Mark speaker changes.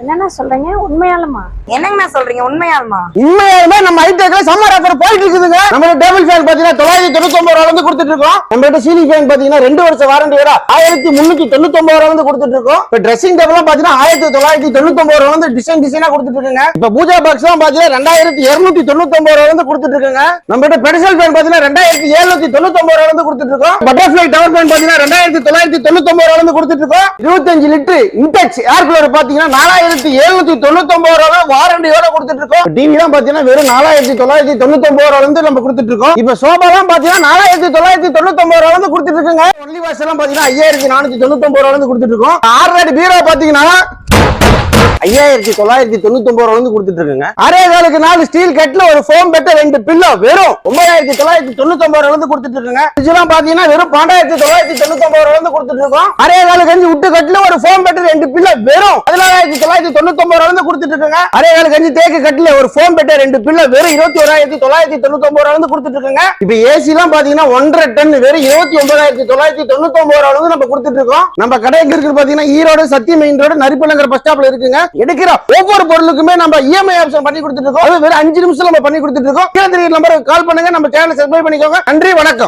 Speaker 1: என்னண்ணா சொல்றீங்க? உண்மையாலுமா?
Speaker 2: என்னங்கண்ணா சொல்றீங்க? உண்மையாலுமா?
Speaker 3: உண்மையாலுமே நம்ம ஐடெக்ல சம்மர் ஆஃபர் போயிட்டு இருக்குதுங்க. நம்ம டேபிள் ஃபேன் பாத்தீங்கன்னா 999 ரூபாயில இருந்து கொடுத்துட்டு இருக்கோம். நம்ம சீலிங் ஃபேன் பாத்தீங்கன்னா 2 வருஷம் வாரண்டி வர 1399 ரூபாயில இருந்து கொடுத்துட்டு இருக்கோம். இப்ப ட்ரெஸ்ஸிங் டேபிள் பாத்தீங்கன்னா 1999 ரூபாயில இருந்து டிசைனா கொடுத்துட்டு இருக்காங்க. இப்ப பூஜா பாக்ஸ் எல்லாம் பாத்தீங்கன்னா 2299 ரூபாயில இருந்து கொடுத்துட்டு இருக்காங்க. நம்ம பெடசல் ஃபேன் பாத்தீங்கன்னா 2799 ரூபாயில இருந்து கொடுத்துட்டு இருக்கோம். பட்டர்ஃப்ளை டவர் ஃபேன் பாத்தீங்கன்னா 2999 ரூபாயில இருந்து கொடுத்துட்டு இருக்கோம். 25 லிட்டர் இன்டெக்ஸ் ஏர் கூலர் பாத்தீங்கன்னா 4799 ரூபாய் வாரண்டியோட கொடுத்துட்டு இருக்கோம். டிவி தான் பாத்தீங்கன்னா வெறும் 4999 ரூபாயில இருந்து நம்ம கொடுத்துட்டு இருக்கோம். இப்ப சோபா தான் பாத்தீங்கன்னா 4999 ரூபாயில இருந்து கொடுத்துட்டு இருக்கோங்க. ஒன்லி வாஷ் எல்லாம் பாத்தீங்கன்னா 5499 ரூபாயில இருந்து கொடுத்துட்டு இருக்கோம். 6 அடி பீரோ பாத்தீங்கன்னா 5999 ரூபாயில இருந்து கொடுத்துட்டு இருக்குங்க. அரே காலுக்கு 4 ஸ்டீல் கட்ல ஒரு ஃபோம் பெட் 2 பில்லோ வெறும் 9999 ரூபாயில இருந்து கொடுத்துட்டு இருக்குங்க. இதெல்லாம் பாத்தீங்கன்னா வெறும் 12999 ரூபாயில இருந்து கொடுத்துட்டு இருக்கோம். அரே காலுக்கு 5 உட்டு கட்ல ஒரு ஃபோம் பெட் 2 பில்லோ வெறும் 11999 ரூபாயில இருந்து கொடுத்துட்டு இருக்குங்க. அரே காலுக்கு 5 தேக்கு கட்ல ஒரு ஃபோம் பெட் 2 பில்லோ வெறும் 21999 ரூபாயில இருந்து கொடுத்துட்டு இருக்குங்க. இப்ப ஏசி எல்லாம் பாத்தீங்கன்னா 1.5 டன் வெறும் 29999 ரூபாயில இருந்து நம்ம கொடுத்துட்டு இருக்கோம். நம்ம கடை எங்க இருக்கு பாத்தீங்கன்னா ஈரோடு சத்தியம் மெயின் ரோடு நரிப்பலங்கர் பஸ் ஸ்டாப்ல இருக்குங்க. எடுக்கிற ஒவ்வொரு பொருளுக்குமே நம்ம இஎம்ஐ ஆப்ஷன் பண்ணி கொடுத்துட்டு இருக்கோம். அது வெறும் 5 நிமிஷம் நம்ம பண்ணி கொடுத்துட்டு இருக்கோம். கீழே தெரியுற நம்பருக்கு கால் பண்ணுங்க. நம்ம சேனலை சப்ஸ்கிரைப் பண்ணிக்கோங்க. நன்றி, வணக்கம்.